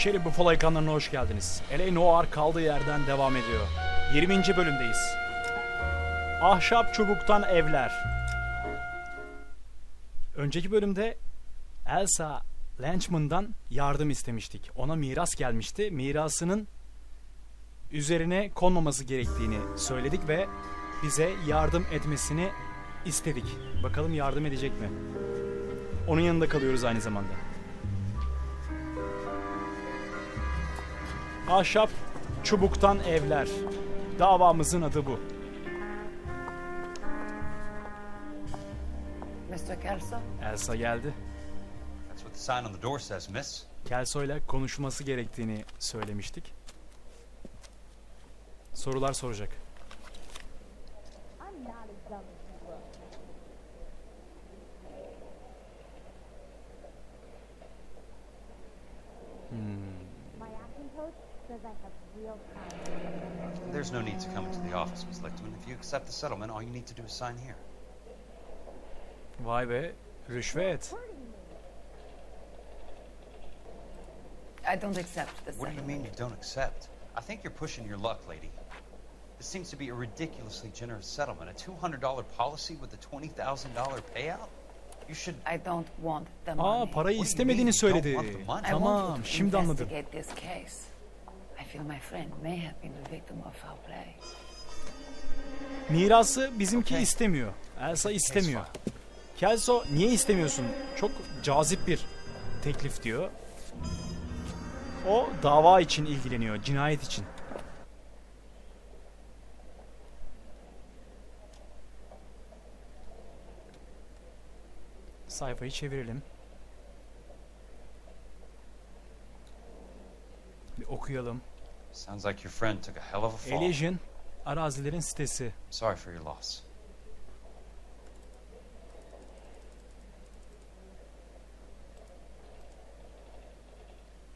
Şerif Buffalo ekranlarına hoş geldiniz. L.A. Noir kaldığı yerden devam ediyor. 20. bölümdeyiz. Ahşap çubuktan evler. Önceki bölümde Elsa Lanchman'dan yardım istemiştik. Ona miras gelmişti. Mirasının üzerine konmaması gerektiğini söyledik ve bize yardım etmesini istedik. Bakalım yardım edecek mi? Onun yanında kalıyoruz aynı zamanda. Ahşap çubuktan evler. Davamızın adı bu. Mr. Kelso? Elsa geldi. That's what the sign on the door says, miss. Kelso ile konuşması gerektiğini söylemiştik. Sorular soracak. There's no need to come into the office, Miss Lichtman. If you accept the settlement, all you need to do is sign here. Vay be, rüşvet. I don't accept the What do you mean you don't accept? I think you're pushing your luck, lady. This seems to be a ridiculously generous settlement. A $200 policy with a $20,000 payout? You should... I don't want the money. Parayı istemediğini söyledi. Tamam, şimdi anladım. This case. I feel my friend may have been the victim of foul play. Mirası bizimki istemiyor. Elsa istemiyor. Kelso niye istemiyorsun? Çok cazip bir teklif diyor. O dava için ilgileniyor, cinayet için. Sayfayı çevirelim. Bir okuyalım. Sounds like your friend took a hell of a fall. Elysian, arazilerin sitesi. Sorry for your loss.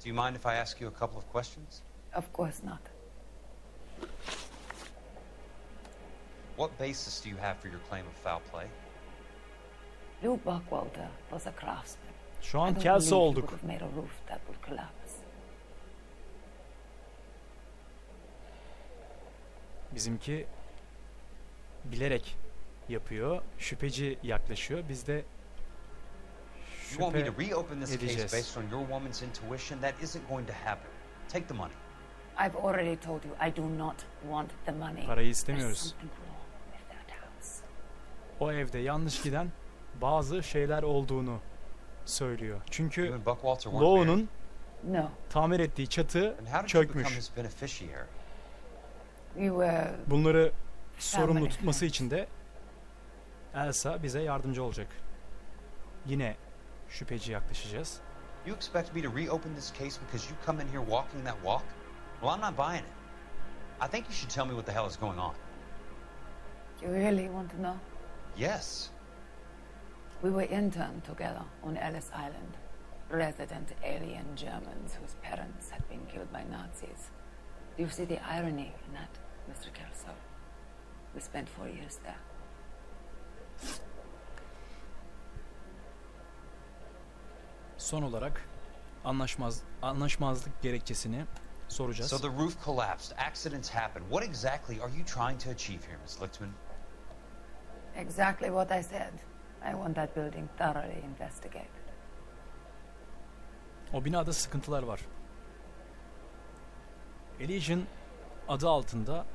Do you mind if I ask you a couple of questions? Of course not. What basis do you have for your claim of foul play? Lou Buckwalter was a craftsman. Şu I an don't Kelso believe he olduk. would have made a roof that would collapse. Bizimki bilerek yapıyor. Şüpheci yaklaşıyor. Biz de You want me to şüphe reopen this case edeceğiz. based on your woman's intuition? That isn't going to happen. Take the money. I've already told you I do not want the money. Parayı There's istemiyoruz. something wrong with that house. O evde yanlış giden bazı şeyler olduğunu söylüyor. You Çünkü and Buckwalter weren't married. Lowe'nun No, tamir ettiği çatı And how did you become çökmüş. his beneficiary? we were Bunları sorumlu Family tutması friends. için de Elsa bize yardımcı olacak. Yine şüpheci yaklaşacağız. You expect me to reopen this case because you come in here walking that walk? Well, I'm not buying it. I think you should tell me what the hell is going on. You really want to know? Yes. We were interned together on Ellis Island. Resident alien Germans whose parents had been killed by Nazis. Do you see the irony in that, Mr. Kelso? We spent 4 years there. Son olarak anlaşmazlık gerekçesini soracağız. So the roof collapsed. Accidents happen. What exactly are you trying to achieve here, Miss Lichtman? Exactly what I said. I want that building thoroughly investigated. O binada sıkıntılar var. Elysian adı altında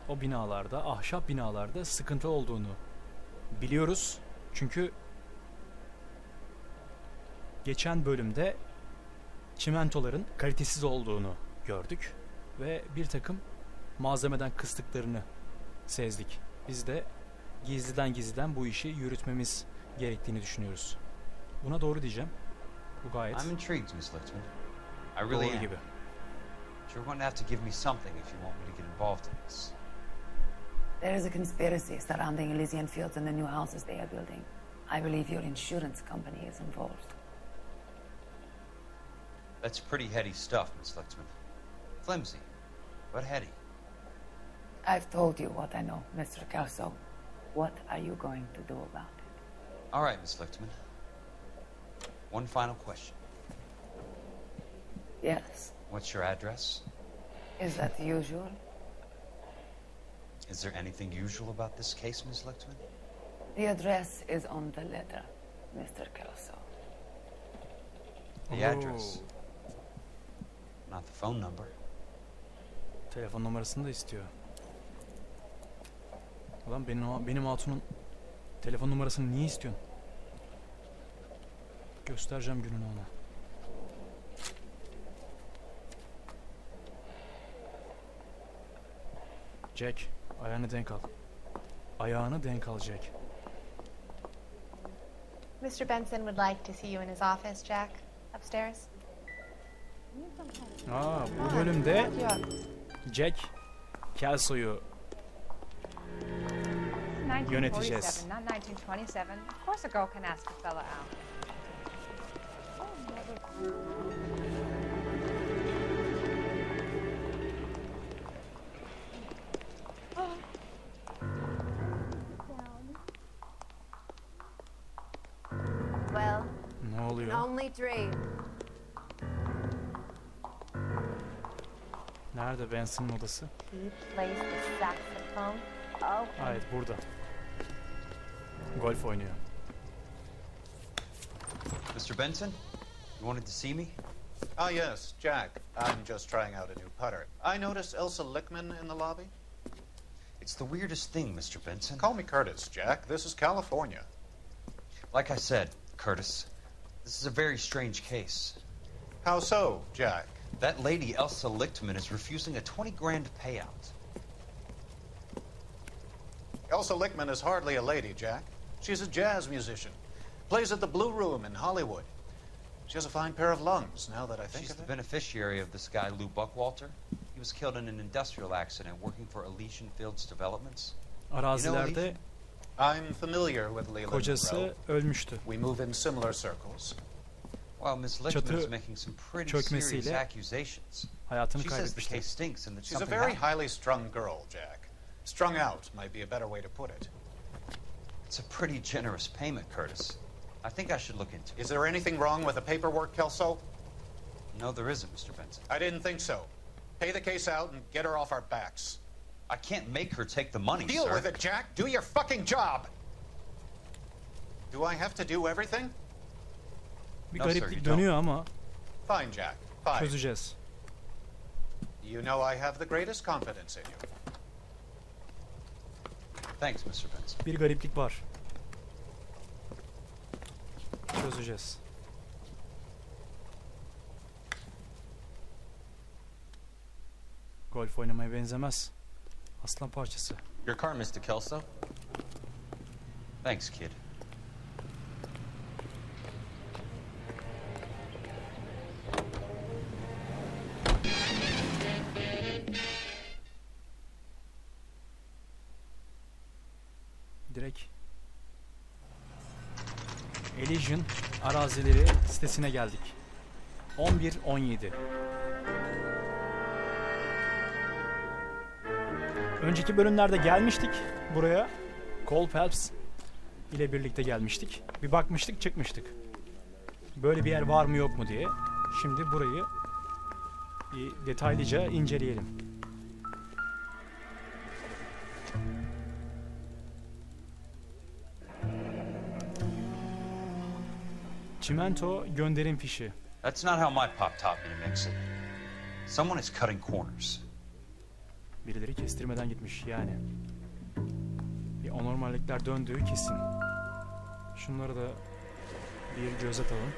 o binalarda, ahşap binalarda sıkıntı olduğunu biliyoruz. Çünkü geçen bölümde çimentoların kalitesiz olduğunu gördük ve bir takım malzemeden kıstıklarını sezdik. Biz de gizliden bu işi yürütmemiz gerektiğini düşünüyoruz. Buna doğru diyeceğim. Bu gayet I'm intrigued, Miss Lichtman. I really doğru am. gibi. But you're going to have to give me something if you want me to get involved in this. There is a conspiracy surrounding Elysian Fields and the new houses they are building. I believe your insurance company is involved. That's pretty heady stuff, Miss Lichtman. Flimsy, but heady. I've told you what I know, Mr. Kelso. What are you going to do about it? All right, Miss Lichtman. One final question. Yes. What's your address? Is that usual? Is there anything usual about this case, Ms. Lichtman? The address is on the letter, Mr. Kelso. The address. Not the phone number. Telefon numarasını da istiyor. Ulan benim hatunun telefon numarasını niye istiyorsun? Göstereceğim gününü ona. Jack, ayağını denk al. Ayağını denk al Jack. Mr. Benson would like to see you in his office, Jack. Upstairs. Bu bölümde Jack Kelso'yu yöneteceğiz. 1947, not 1927. Of course a girl can ask a fella out. Well, Ne oluyor? only three. Nerede Benson'ın odası? He plays the saxophone. Oh, Evet, burada. Golf oynuyor. Mr. Benson, you wanted to see me? Ah, yes, Jack. I'm just trying out a new putter. I noticed Elsa Lichtman in the lobby. It's the weirdest thing, Mr. Benson. Call me Curtis, Jack. This is California. Like I said, Curtis, this is a very strange case. How so, Jack? That lady, Elsa Lichtman, is refusing a 20 grand payout. Elsa Lichtman is hardly a lady, Jack. She's a jazz musician. Plays at the Blue Room in Hollywood. She has a fine pair of lungs, now that I think She's of the it. beneficiary of this guy, Lou Buckwalter. He was killed in an industrial accident working for Elysian Fields Developments. Arazilerde I'm familiar with Leland kocası Monroe. ölmüştü. We move in similar circles. Well, Miss Lichtman Çatı is making some pretty çökmesiyle serious accusations. Hayatını She says the kaybetmişti. case stinks and that She's a something very happened. highly strung girl, Jack. Strung out might be a better way to put it. It's a pretty generous payment, Curtis. I think I should look into it. Is there anything wrong with the paperwork, Kelso? No, there isn't, Mr. Benson. I didn't think so. Pay the case out and get her off our backs. I can't make her take the money, Deal sir. with it, Jack. Do your fucking job. Do I have to do everything? Bir No, sir, you gariplik don't. dönüyor ama Fine, Jack. Fine. çözeceğiz. You know I have the greatest confidence in you. Thanks, Mr. Benson. Bir gariplik var. Çözeceğiz. Golf oynamaya benzemez. Aslan parçası. Your car, Mr. Kelso. Thanks, kid. Direkt Elysian arazileri sitesine geldik. 11-17. Önceki bölümlerde gelmiştik buraya. Phelps ile birlikte gelmiştik. Bir bakmıştık, çıkmıştık. Böyle bir yer var mı yok mu diye. Şimdi burayı bir detaylıca inceleyelim. Çimento gönderim fişi. That's not how my pop taught me to mix it. Someone is cutting corners. Birileri kestirmeden gitmiş yani. Bir anormallikler döndüğü kesin. Şunları da bir göz atalım.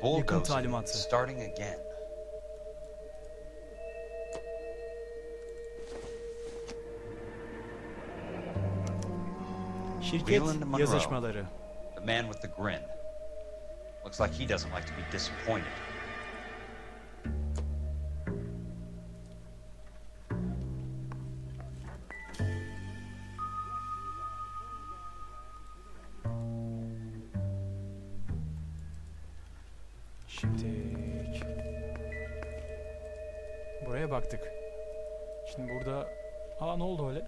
Yakın Bulldozer talimatı. starting again. Şirket Leland Monroe. yazışmaları. The man with the grin. Looks like he doesn't like to be disappointed. Şimdi buraya baktık. Şimdi burada ne oldu öyle?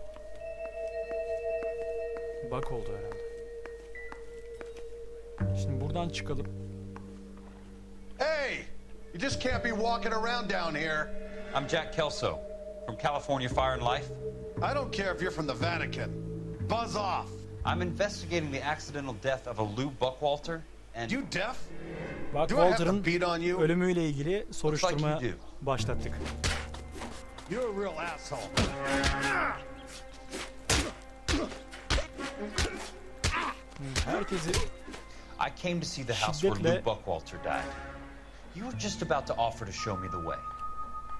Bug oldu herhalde. Şimdi buradan çıkalım. Hey! You just can't be walking around down here. I'm Jack Kelso from California Fire and Life. I don't care if you're from the Vatican. Buzz off. I'm investigating the accidental death of a Lou Buckwalter and... You deaf? Bak Do I have to Walter'ın beat on you? ölümüyle ilgili soruşturma Looks like you do. başlattık. You're a real asshole. Herkesi I came to see the house where Lou Şiddetle- Buckwalter died. You were just about to offer to show me the way.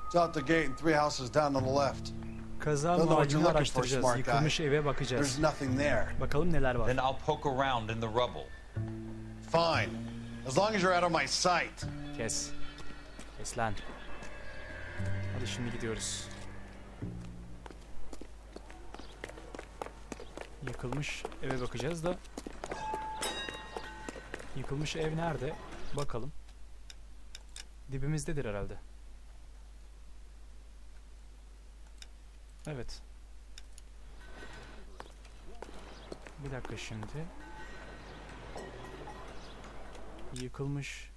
It's out the gate and 3 houses down to the left. kaza Don't know what you're mahallini looking for, araştıracağız. smart Yıkılmış guy. eve bakacağız. There's nothing there. Bakalım neler var. Then I'll poke around in the rubble. Fine. As long as you're out of my sight. Kes. Kes lan. Hadi şimdi gidiyoruz. Yıkılmış eve bakacağız da. Yıkılmış ev nerede? Bakalım. Dibimizdedir herhalde. Evet. Bir dakika şimdi. Yıkılmış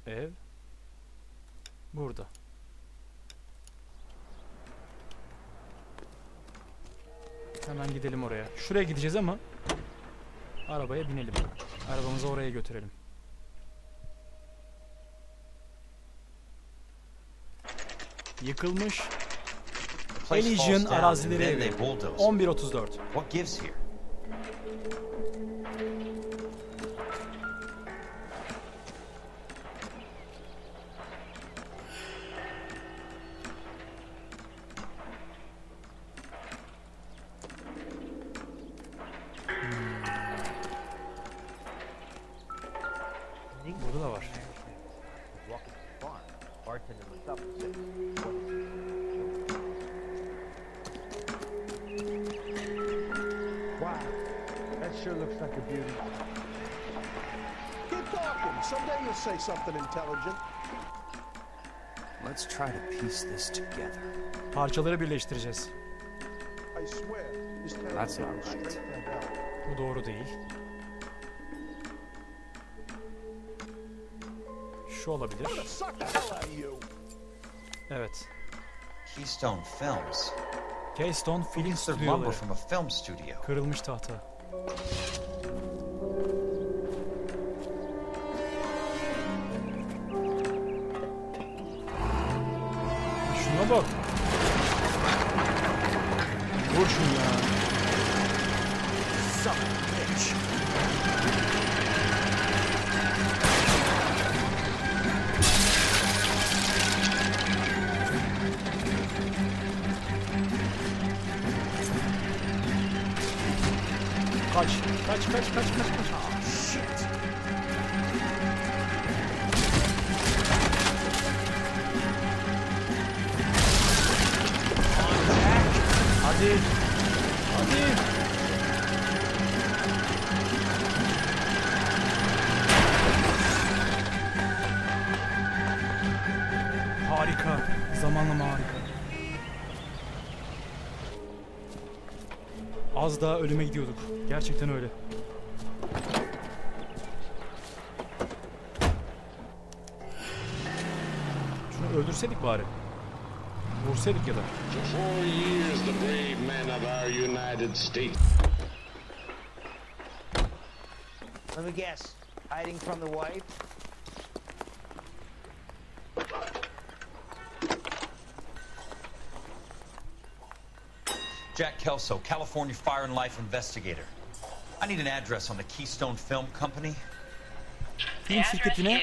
ev burada. Hemen gidelim oraya. Şuraya gideceğiz ama arabaya binelim. Arabamızı oraya götürelim. Yıkılmış Place falls Elysian down and arazileri then evi. they bulldoze. 11.34. What gives here? Burada da var. Wow, that sure looks like a beauty. Keep talking. Someday you'll say something intelligent. Let's try to piece this together. Parçaları birleştireceğiz. I swear, this town That's is not going right. straight to hell. Bu doğru değil. Şu olabilir. Suck the hell out of you. Evet. Keystone Films. Keystone Film Gets their lumber Stüdyoları. from a film studio. Kırılmış tahta. Şuna bak. Vur şunu ya. Kaç. Kaç. Hadi. Hadi. Harika. Zamanlama harika. Az daha ölüme gidiyorduk. Gerçekten öyle. Şunu öldürseydik bari. Vursaydık ya da. For 4 years, the brave men of our United States. Let me guess. Hiding from the wife? Jack Kelso, California Fire and Life investigator. I need an address on the Keystone Film Company. Film şirketine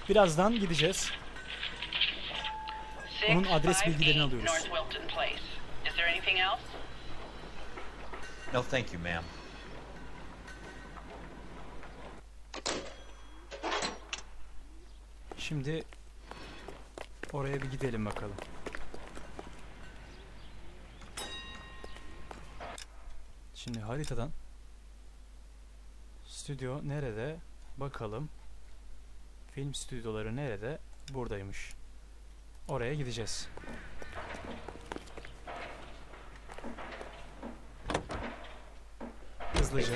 birazdan gideceğiz. Onun adres bilgilerini alıyoruz. No, thank you, ma'am. Şimdi oraya bir gidelim bakalım. Şimdi haritadan stüdyo nerede? Bakalım. Film stüdyoları nerede? Buradaymış. Oraya gideceğiz. Hızlıca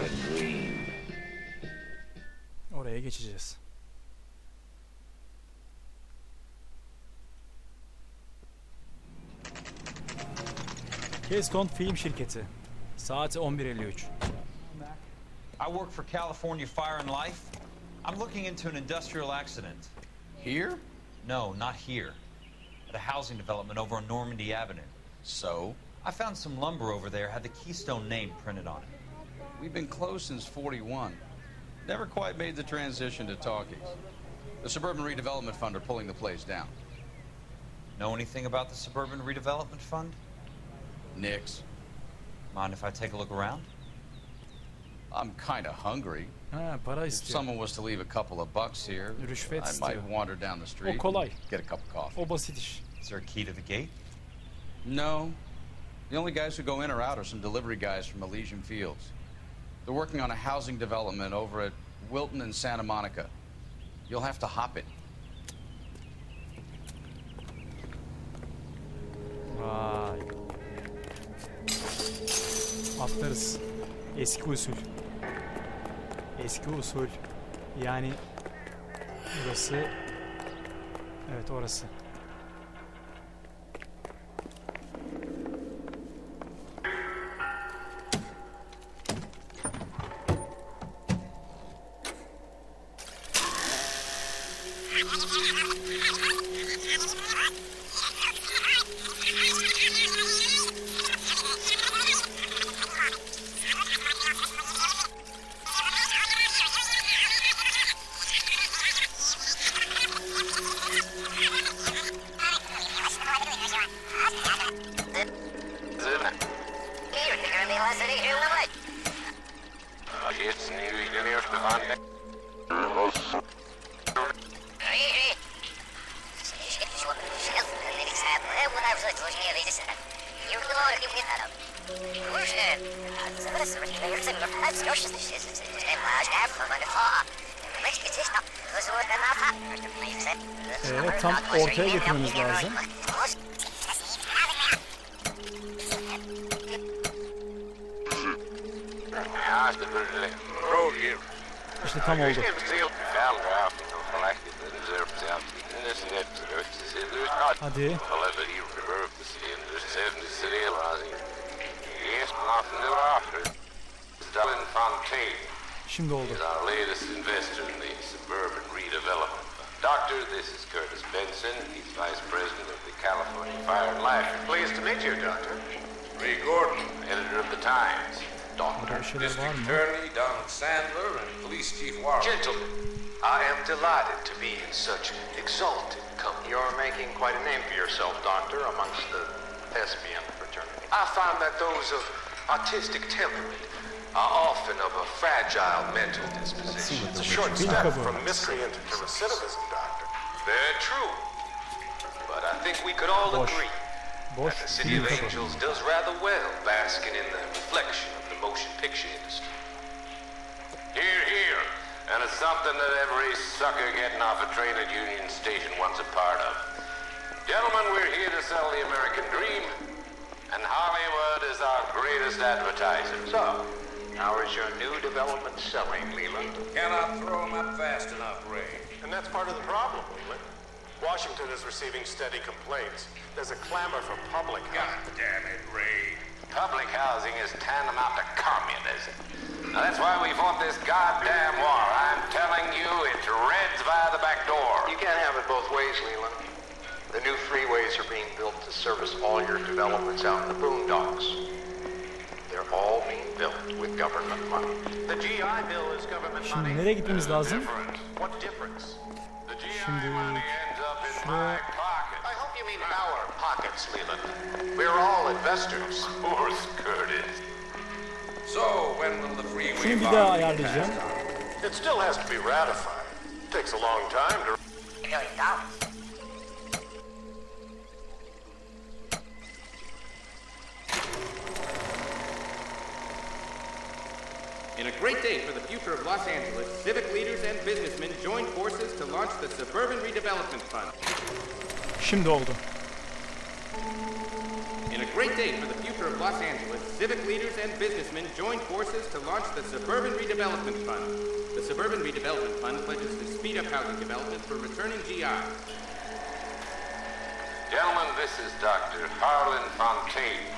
oraya geçeceğiz. Keystone Film Şirketi. Saat 11:53. I work for California Fire and Life. I'm looking into an industrial accident. Here? No, not here. At a housing development over on Normandy Avenue. So? I found some lumber over there, had the Keystone name printed on it. We've been closed since 41. Never quite made the transition to talkies. The Suburban Redevelopment Fund are pulling the place down. Know anything about the Suburban Redevelopment Fund? Nix. Mind if I take a look around? I'm kind of hungry. Ha, para If istiyor. someone was to leave a couple of bucks here, Rüşvet I istiyor. might wander down the street kolay. and get a cup of coffee. O basit iş. Is there a key to the gate? No. The only guys who go in or out are some delivery guys from Elysian Fields. They're working on a housing development over at Wilton and Santa Monica. You'll have to hop it. Vay. Atlarız. Eski usul. Eski usul. Yani burası. Evet, orası. Tam ortaya getirmemiz lazım. İşte tam oldu. Hadi. Şimdi oldu. Doctor, this is Curtis Benson. He's Vice President of the California Fire and Life. Pleased to meet you, Doctor. Ray Gordon, editor of the Times. Doctor, District Attorney Donald Sandler, and Police Chief Warren. Gentlemen, I am delighted to be in such exalted company. You're making quite a name for yourself, Doctor, amongst the thespian fraternity. I find that those of artistic temperament are often of a fragile mental disposition. It's a short step from miscreant to recidivism, Doctor. Very true. But I think we could all agree that the City of Angels does rather well basking in the reflection of the motion picture industry. Hear, hear. And it's something that every sucker getting off a train at Union Station wants a part of. Gentlemen, we're here to sell the American dream, and Hollywood is our greatest advertiser. So, how is your new development selling, Leland? Cannot throw them up fast enough, Ray. And that's part of the problem, Leland. Washington is receiving steady complaints. There's a clamor for public God damn it, Ray. Public housing is tantamount to communism. Now that's why we fought this goddamn war. I'm telling you, it's Reds via the back door. You can't have it both ways, Leland. The new freeways are being built to service all your developments out in the boondocks. They're all being built with government money. The GI Bill is government money. Şimdi nereye gitmemiz lazım? What difference? The GI Şimdi money ends up in şuraya my pocket. I hope you mean our pockets, Leland. We're all investors. Poor Curtis. So, when will the freeway şunu bir daha ayarlayacağım. It still has to be ratified. It takes a long time to... In a great day for the future of Los Angeles, civic leaders and businessmen joined forces to launch the Suburban Redevelopment Fund. Şimdi oldu. In a great day for the future of Los Angeles, civic leaders and businessmen joined forces to launch the Suburban Redevelopment Fund. The Suburban Redevelopment Fund pledges to speed up housing development for returning GI. Gentlemen, this is Dr. Harlan Fontaine.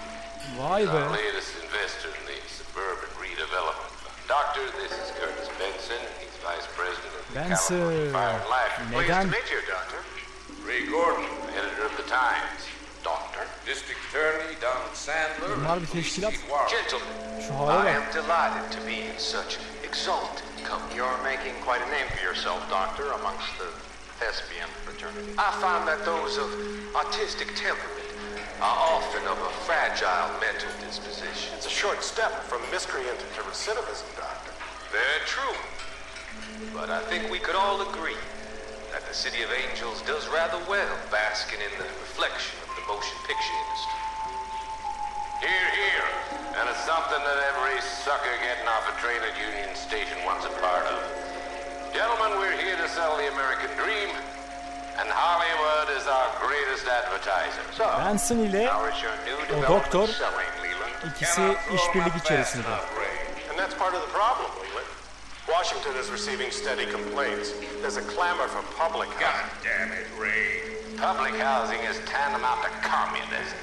Vay be. Our latest investor in the Suburban Redevelopment Fund. Doctor, this is Curtis Benson. He's Vice President of the California Fire and Life. Pleased Neden? to meet you, Doctor. Ray Gordon, editor of the Times. Doctor. District Attorney Don Sandler. Bunlar bir teşkilat. Gentlemen, Şu hale I am bak. delighted to be in such exalted company. You're making quite a name for yourself, Doctor, amongst the thespian fraternity. I find that those of artistic temperament are often of a fragile mental disposition. It's a short step from miscreant to recidivism, Doctor. Very true. But I think we could all agree that the City of Angels does rather well basking in the reflection of the motion picture industry. Here, here. And it's something that every sucker getting off a train at Union Station wants a part of. Gentlemen, we're here to sell the American dream, and Hollywood is our greatest advertiser. So, Benson ile how is your new o development doktor selling, Leland? ikisi işbirliği içerisinde. And that's part of the problem, Leland. Washington is receiving steady complaints. There's a clamor for public God housing. damn it, Ray. Public housing is tantamount to communism.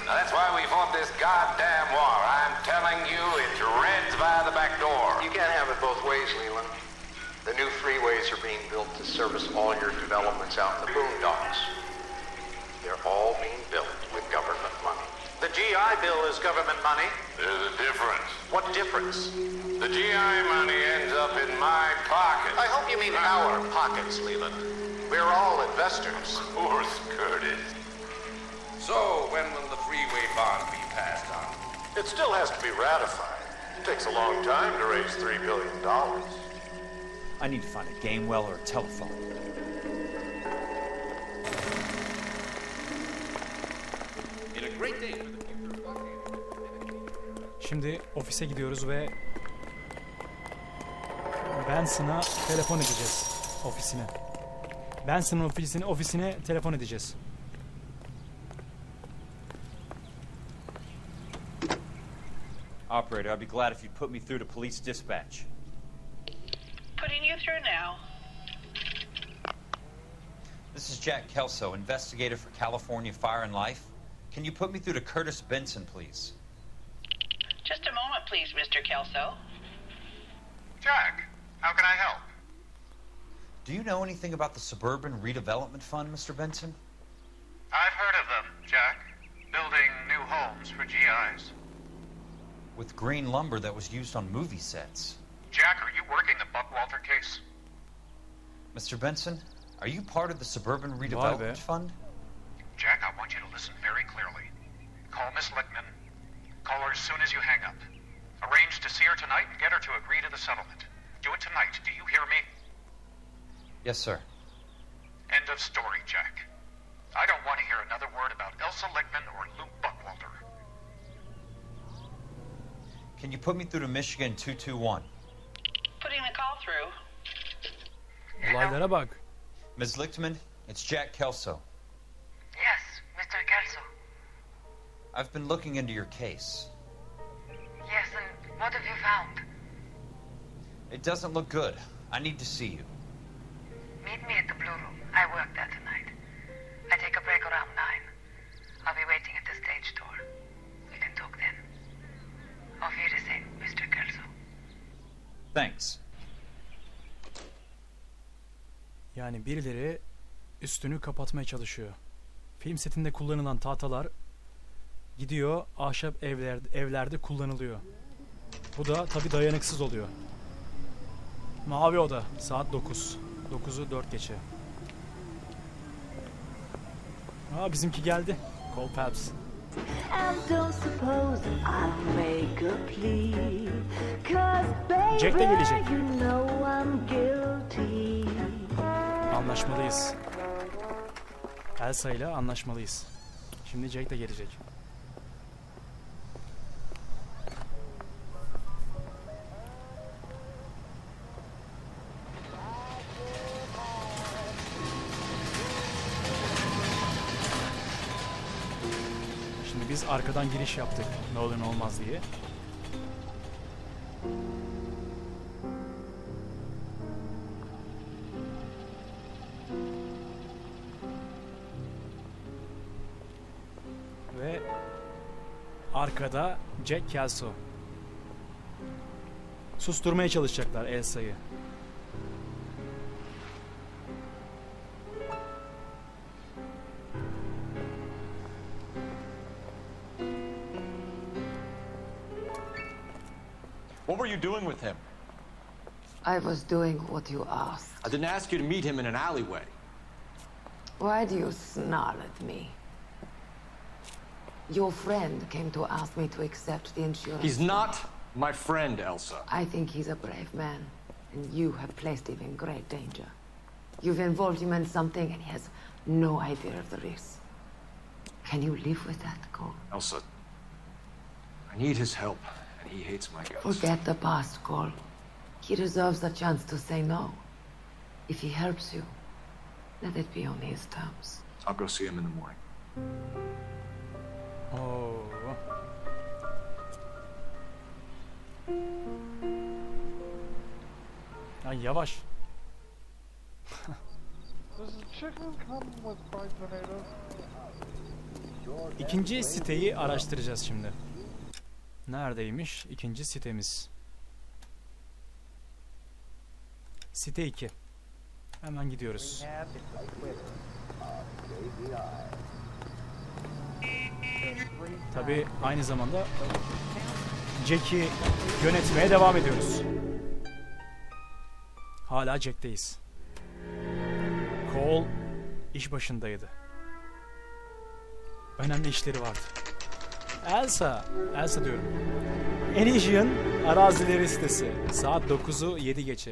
Now that's why we fought this goddamn war. I'm telling you, it's Reds via the back door. You can't have it both ways, Leland. The new freeways are being built to service all your developments out in the boondocks. They're all being built with government money. The GI Bill is government money. There's a difference. What difference? The GI money ends up in my pocket. I hope you mean our pockets, Leland. We're all investors. Of course, Curtis. So, when will the freeway bond be passed on? It still has to be ratified. It takes a long time to raise $3 billion. I need to find a game well or a telephone. In a great day for the future of Los Angeles. Şimdi ofise gidiyoruz ve Benson'a telefon edeceğiz. Ofisine. Benson'ın ofisine telefon edeceğiz. Operator, I'd be glad if you'd put me through to police dispatch. Putting you through now. This is Jack Kelso, investigator for California Fire and Life. Can you put me through to Curtis Benson, please? Just a moment, please, Mr. Kelso. Jack, how can I help? Do you know anything about the Suburban Redevelopment Fund, Mr. Benson? I've heard of them, Jack. Building new homes for GIs. With green lumber that was used on movie sets. Jack, are you working the Buckwalter case? Mr. Benson, are you part of the Suburban Redevelopment Fund? Jack, I want you to listen very clearly. Call Miss Lickman. Call her as soon as you hang up. Arrange to see her tonight and get her to agree to the settlement. Do it tonight. Do you hear me? Yes, sir. End of story, Jack. I don't want to hear another word about Elsa Lickman or Lou Buckwalter. Can you put me through to Michigan 221? Putting the call through. Olaylara bak. Ms. Lichtman, it's Jack Kelso. Yes, Mr. Kelso. I've been looking into your case. Yes, and what have you found? It doesn't look good. I need to see you. Meet me at the Blue Room. I work there tonight. I take a break around 9. I'll be waiting at the stage door. We can talk then. Auf Wiedersehen, Mr. Kelso. Thanks. Yani birileri üstünü kapatmaya çalışıyor. Film setinde kullanılan tahtalar gidiyor ahşap evlerde kullanılıyor. Bu da tabii dayanıksız oluyor. Mavi oda saat 9. 9'u 4 geçe. Aa, bizimki geldi. Cole Phelps. Jack de gelecek. Anlaşmalıyız. Elsa ile anlaşmalıyız. Şimdi Jack de gelecek. Şimdi biz arkadan giriş yaptık. Ne olur ne olmaz diye. arkada Jack Kelso. Susturmaya çalışacaklar Elsa'yı. What were you doing with him? I was doing what you asked. I didn't ask you to meet him in an alleyway. Why do you snarl at me? Your friend came to ask me to accept the insurance. He's not my friend, Elsa. I think he's a brave man, and you have placed him in great danger. You've involved him in something, and he has no idea of the risk. Can you live with that, Cole? Elsa, I need his help, and he hates my guts. Forget the past, Cole. He deserves a chance to say no. If he helps you, let it be on his terms. I'll go see him in the morning. Oo. Ay yavaş. Does the chicken come with fried tomatoes? İkinci siteyi araştıracağız şimdi. Neredeymiş ikinci sitemiz? Site 2. Hemen gidiyoruz. Tabii aynı zamanda Jack'i yönetmeye devam ediyoruz. Hala Jack'teyiz. Cole iş başındaydı. Önemli işleri vardı. Elsa diyorum. Elysian arazileri sitesi. Saat 9'u 7 geçe.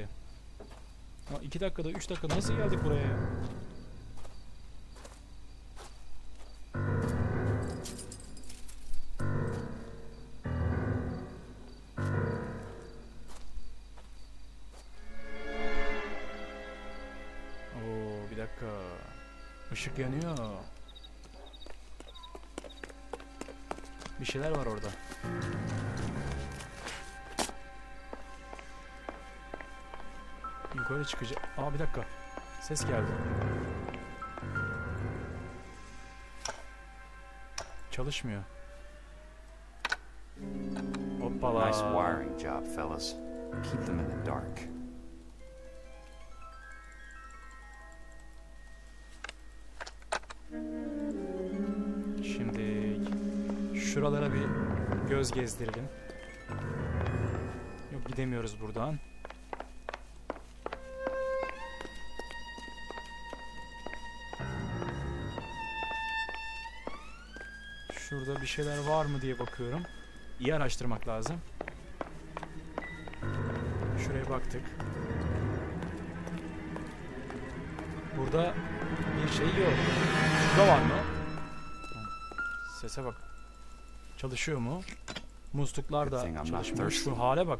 Ya 2 dakikada 3 dakika nasıl geldik buraya ya? Oo, bir dakika. Işık yanıyor. Bir şeyler var orada. Yukarı çıkacak. Aa bir dakika. Ses geldi. Çalışmıyor. Hoppala. Nice wiring job, fellas. Keep them in the dark. Şimdi şuralara bir göz gezdirelim. Yok gidemiyoruz buradan. Şurada bir şeyler var mı diye bakıyorum. İyi araştırmak lazım. Şuraya baktık. Burada bir şey yok. Şurada var mı? Sese bak. Çalışıyor mu? Musluklar da çalışmıyor. Şu hale bak.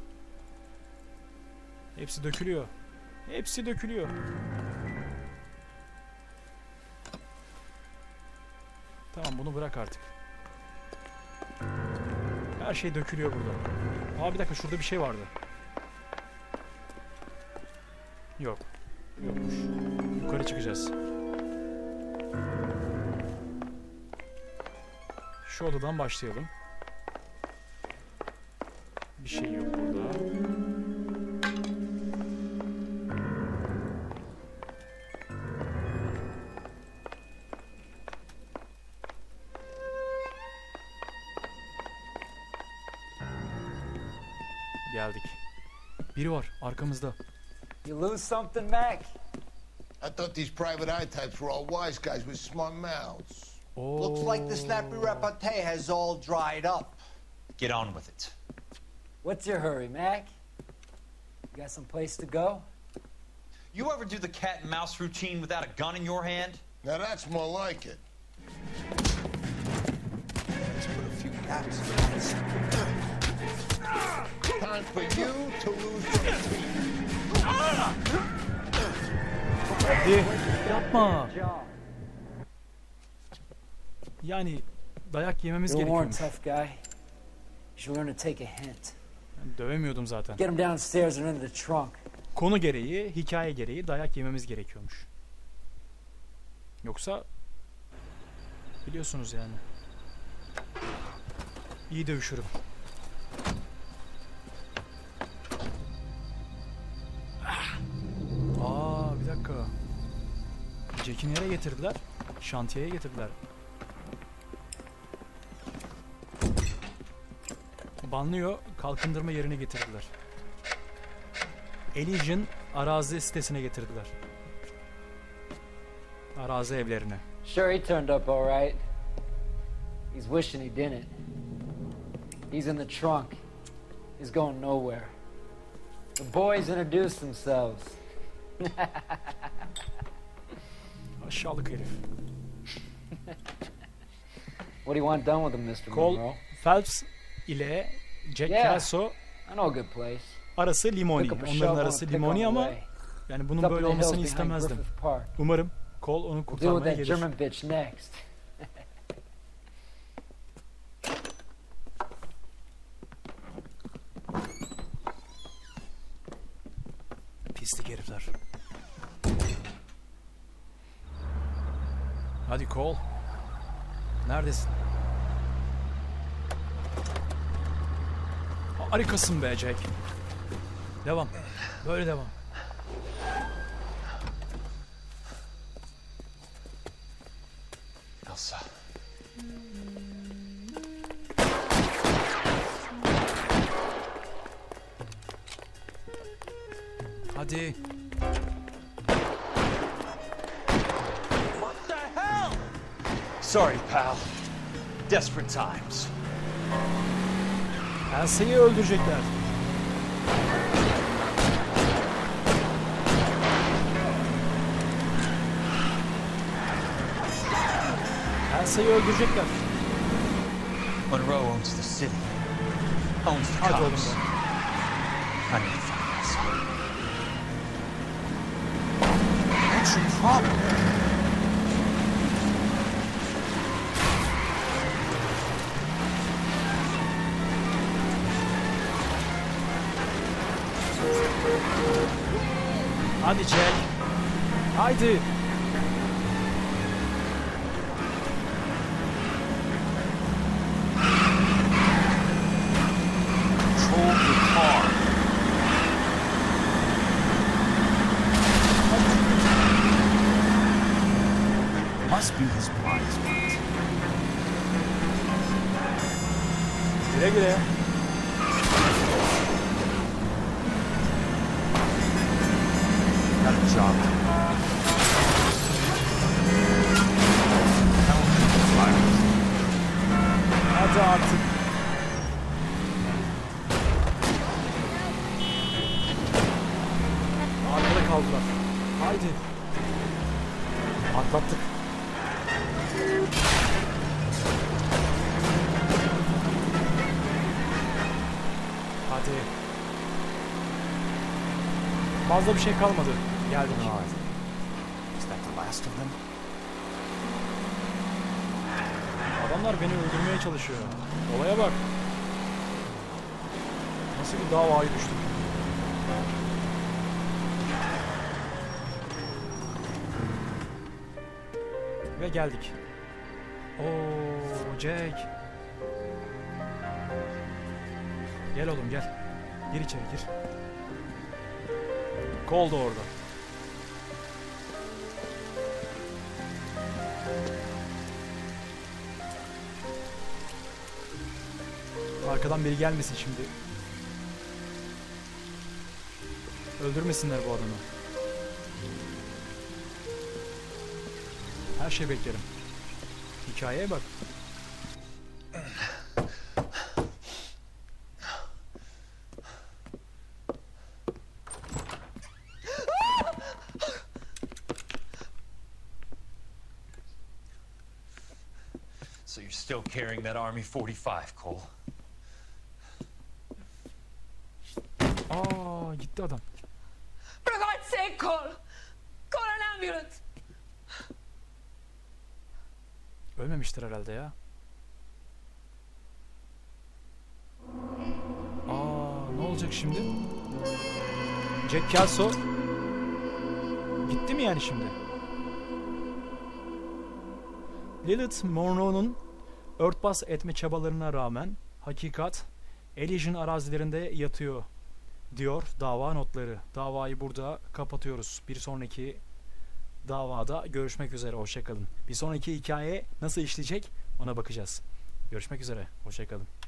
Hepsi dökülüyor. Hepsi dökülüyor. Tamam bunu bırak artık. Her şey dökülüyor burada. Aa bir dakika şurada bir şey vardı. Yok. Yokmuş. Yukarı çıkacağız. Şu odadan başlayalım. Bir şey yok burada. Geldik. Biri var arkamızda. You lose something, Mac? I thought these private eye types were all wise guys with smart mouths. Looks like the snappy repartee has all dried up. Get on with it. What's your hurry, Mac? You got some place to go? You ever do the cat and mouse routine without a gun in your hand? Now that's more like it. Let's put a few gaps in this. Time for you to lose your teeth. Hadi yapma. Yani dayak yememiz gerekiyormuş. Tough guy. You should learn to take a hint. Ben dövemiyordum zaten. Get him downstairs and into the trunk. Konu gereği, hikaye gereği dayak yememiz gerekiyormuş. Yoksa biliyorsunuz yani. İyi dövüşürüm. Bir dakika. Jack'i nereye getirdiler? Şantiyeye getirdiler. Banlıyor, kalkındırma yerine getirdiler. Elysian arazi sitesine getirdiler. Arazi evlerine. Sure, he turned up all right. He's wishing he didn't. He's in the trunk. He's going nowhere. The boys introduced themselves. Aşağılık herif. What do you want done with him, Mr. Cole Monroe? Phelps ile Jack Kelso I know a good place. arası limoni. Pick up a Onların shovel arası and pick limoni on the ama way. yani bunun It's up böyle in the olmasını hills behind istemezdim. Griffith Park. Umarım Cole onu We'll deal with kurtarmaya that gelir. German bitch next. Pislik herifler. Hadi Cole. Neredesin? Harikasın be Jack. Devam. Böyle devam. Elsa. Hadi. What the hell? Sorry, pal. Desperate times. Elsa'yı öldürecekler. Elsa'yı öldürecekler. Monroe owns the city. Owns the Hadi oğlum cops. be. I need to find Elsa. What's your problem? Hadi Jack. Haydi. Control your car. Must be his blind spot. Güle güle. Got a job. Hadi artık. Arkada kaldılar. Haydi. Atlattık. Hadi. Fazla bir şey kalmadı. Geldik. Is that the last of them? Adamlar beni öldürmeye çalışıyor. Olaya bak. Nasıl bir davaya düştük. Ve geldik. Oo Jack. Gel oğlum gel. Gir içeri gir. Cole da orada. Arkadan biri gelmesin şimdi. Öldürmesinler bu adamı. Her şey beklerim. Hikayeye bak. So you're still carrying that Army 45, Cole? Aa gitti adam. For God's sake, Cole! Call an ambulance! Ölmemiştir herhalde ya. Aa ne olacak şimdi? Jack Kelso gitti mi yani şimdi? Lilith Monroe'nun örtbas etme çabalarına rağmen hakikat Elysian arazilerinde yatıyor diyor dava notları. Davayı burada kapatıyoruz. Bir sonraki davada görüşmek üzere. Hoşça kalın. Bir sonraki hikaye nasıl işleyecek ona bakacağız. Görüşmek üzere. Hoşça kalın.